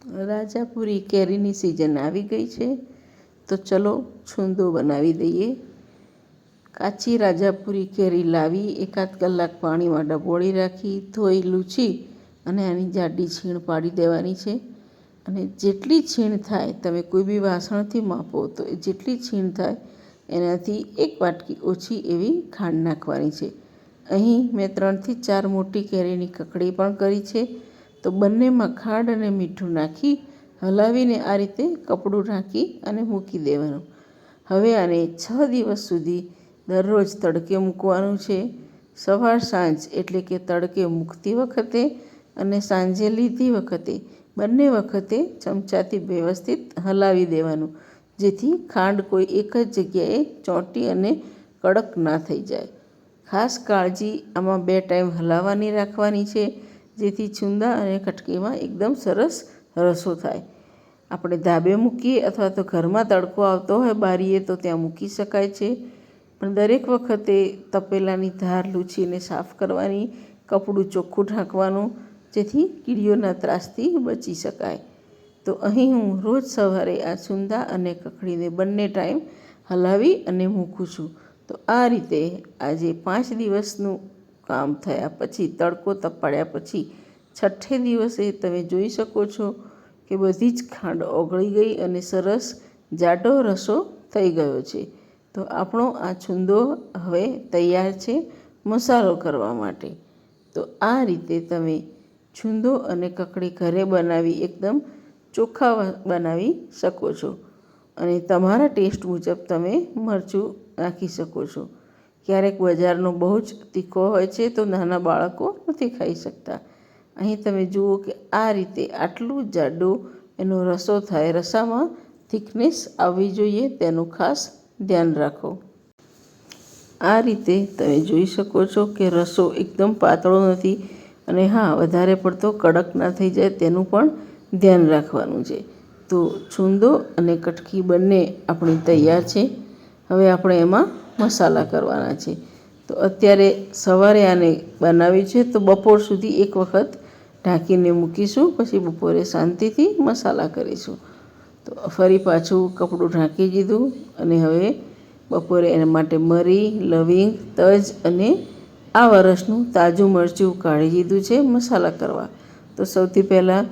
રાજાપુરી કેરીની સિઝન આવી ગઈ છે, તો ચલો છૂંદો બનાવી દઈએ। કાચી રાજાપુરી કેરી લાવી એકાદ કલાક પાણીમાં ડબોળી રાખી, ધોઈ લૂછી અને આની જાડી છીણ પાડી દેવાની છે। અને જેટલી છીણ થાય, તમે કોઈ બી વાસણથી માપો તો જેટલી છીણ થાય એનાથી 1 વાટકી ઓછી એવી ખાંડ નાખવાની છે। અહીં મેં 3 થી 4 મોટી કેરીની કકડી પણ કરી છે। તો બંનેમાં ખાંડ અને મીઠું નાખી હલાવીને આ રીતે કપડું ઢાંકી અને મૂકી દેવાનું। હવે આને 6 દિવસ સુધી દરરોજ તડકે મૂકવાનું છે। સવાર સાંજ એટલે કે તડકે મૂકતી વખતે અને સાંજે લીધી વખતે બંને વખતે ચમચાથી વ્યવસ્થિત હલાવી દેવાનું, જેથી ખાંડ કોઈ એક જ જગ્યાએ ચોંટી અને કડક ના થઈ જાય। ખાસ કાળજી આમાં 2 ટાઈમ હલાવવાની રાખવાની છે, જેથી છુંદા અને કટકીમાં એકદમ સરસ રસો થાય। આપણે ધાબે મૂકીએ અથવા તો ઘરમાં તડકો આવતો હોય બારીએ તો ત્યાં મૂકી શકાય છે, પણ દરેક વખતે તપેલાની ધાર લૂછીને સાફ કરવાની, કપડું ચોખ્ખું ઢાંકવાનું, જેથી કીડીઓના ત્રાસથી બચી શકાય। તો અહીં હું રોજ સવારે આ છુંદા અને કકડીને બંને ટાઈમ હલાવી અને મૂકું છું। તો આ રીતે આજે 5 દિવસનું કામ થયા પછી, તડકો તપાડ્યા પછી 6ઠે દિવસે તમે જોઈ શકો છો કે બધી જ ખાંડ ઓગળી ગઈ અને સરસ જાડો રસો થઈ ગયો છે। તો આપણો આ છુંદો હવે તૈયાર છે મસાલો કરવા માટે। તો આ રીતે તમે છુંદો અને કકડી ઘરે બનાવી એકદમ ચોખ્ખા બનાવી શકો છો અને તમારા ટેસ્ટ મુજબ તમે મરચું નાખી શકો છો। ક્યારેક બજારનો બહુ જ તીખો હોય છે તો નાના બાળકો નથી ખાઈ શકતા। અહીં તમે જુઓ કે આ રીતે આટલું જાડું એનો રસો થાય, રસામાં થિકનેસ આવવી જોઈએ તેનું ખાસ ધ્યાન રાખો। આ રીતે તમે જોઈ શકો છો કે રસો એકદમ પાતળો નથી અને હા, વધારે પડતો કડક ના થઈ જાય તેનું પણ ધ્યાન રાખવાનું છે। તો છુંદો અને કટકી બંને આપણી તૈયાર છે। હવે આપણે એમાં મસાલા કરવાના છે। તો અત્યારે સવારે આને બનાવ્યું છે, તો બપોર સુધી એક વખત ઢાંકીને મૂકીશું, પછી બપોરે શાંતિથી મસાલા કરીશું। તો ફરી પાછું કપડું ઢાંકી દીધું અને હવે બપોરે એના માટે મરી, લવિંગ, તજ અને આ વર્ષનું તાજું મરચું કાઢી દીધું છે મસાલા કરવા। તો સૌથી પહેલાં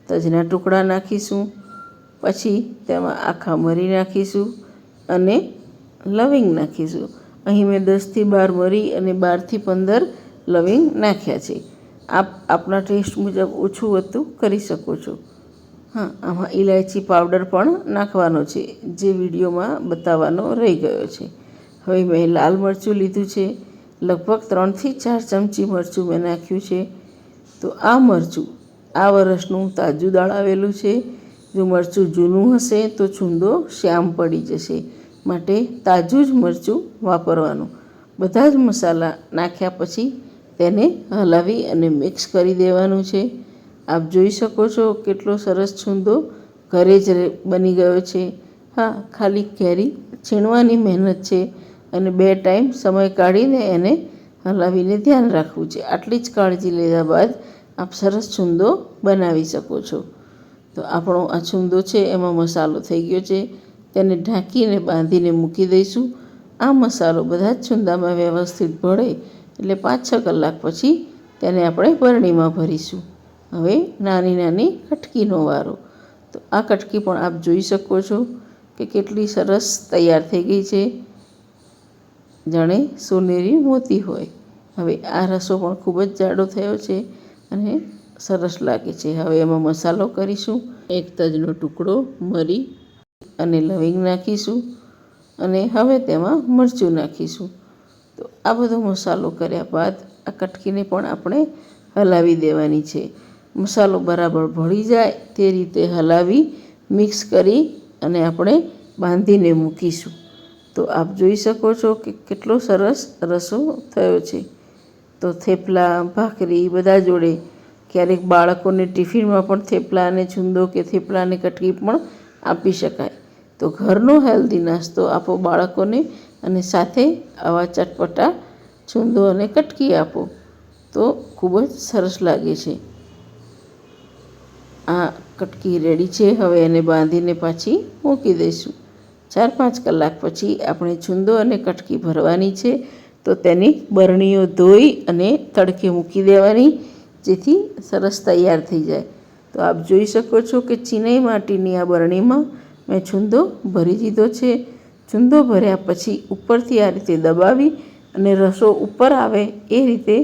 તજના ટુકડા નાખીશું, પછી તેમાં આખા મરી નાખીશું અને લવિંગ નાખીશું। અહીં મેં 10 થી 12 મરી અને 12 થી 15 લવિંગ નાખ્યા છે। આપ આપના ટેસ્ટ મુજબ ઓછું વધતું કરી શકો છો। હા, આમાં ઇલાયચી પાવડર પણ નાખવાનો છે, જે વિડીયોમાં બતાવવાનો રહી ગયો છે। હવે મેં લાલ મરચું લીધું છે, લગભગ 3 થી 4 ચમચી મરચું મેં નાખ્યું છે। તો આ મરચું આ વર્ષનું તાજું દળાવેલું છે। જો મરચું જૂનું હશે તો છુંદો શ્યામ પડી જશે, માટે તાજું જ મરચું વાપરવાનું। બધા જ મસાલા નાખ્યા પછી તેને હલાવી અને મિક્સ કરી દેવાનું છે। આપ જોઈ શકો છો કેટલો સરસ છુંદો ઘરે જ બની ગયો છે। હા, ખાલી કેરી છીણવાની મહેનત છે અને 2 ટાઈમ સમય કાઢીને એને હલાવીને ધ્યાન રાખવું છે। આટલી જ કાળજી લીધા બાદ આપ સરસ છુંદો બનાવી શકો છો। તો આપણો આ છુંદો છે એમાં મસાલો થઈ ગયો છે, તેને ઢાંકીને બાંધીને મૂકી દઈશું। આ મસાલો બધા જ છુંદામાં વ્યવસ્થિત ભળે એટલે 5-6 કલાક પછી તેને આપણે બરણીમાં ભરીશું। હવે નાની નાની કટકીનો વારો। તો આ કટકી પણ આપ જોઈ શકો છો કે કેટલી સરસ તૈયાર થઈ ગઈ છે, જાણે સોનેરી મોતી હોય। હવે આ રસો પણ ખૂબ જ જાડો થયો છે અને સરસ લાગે છે। હવે એમાં મસાલો કરીશું। 1 તજનો ટુકડો, મરી અને લવિંગ નાખીશું અને હવે તેમાં મરચું નાખીશું। તો આ બધો મસાલો કર્યા બાદ આ કટકીને પણ આપણે હલાવી દેવાની છે। મસાલો બરાબર ભળી જાય તે રીતે હલાવી મિક્સ કરી અને આપણે બાંધીને મૂકીશું। તો આપ જોઈ શકો છો કે કેટલો સરસ રસો થયો છે। તો થેપલા, ભાખરી બધા જોડે, ક્યારેક બાળકોને ટિફિનમાં પણ થેપલા અને છુંદો કે થેપલા અને કટકી પણ આપી શકાય। તો ઘરનો હેલ્ધી નાસ્તો આપો બાળકોને અને સાથે આવા ચટપટા છુંદો અને કટકી આપો તો ખૂબ જ સરસ લાગે છે। આ કટકી રેડી છે. હવે એને બાંધીને પાછી મૂકી દઈશું. 4-5 કલાક પછી આપણે છુંદો અને કટકી ભરવાની છે, તો તેની બરણીઓ ધોઈ અને તડકે મૂકી દેવાની, જેથી સરસ તૈયાર થઈ જાય. તો આપ જોઈ શકો છો કે ચીનાઈ માટીની આ બરણીમાં મેં છુંદો ભરી દીધો છે. છુંદો ભર્યા પછી ઉપરથી આ રીતે દબાવી અને રસો ઉપર આવે એ રીતે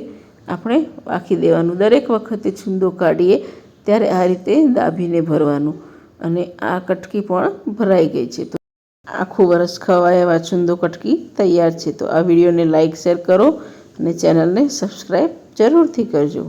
આપણે રાખી દેવાનું. દરેક વખતે છુંદો કાઢીએ ત્યારે આ રીતે દાબીને ભરવાનું. અને આ કટકી પણ ભરાઈ ગઈ છે. તો આખું વરસ ખવાય એવા છુંદો કટકી તૈયાર છે. તો આ વિડીયોને લાઈક શેર કરો અને ચેનલને સબસ્ક્રાઈબ જરૂરથી કરજો.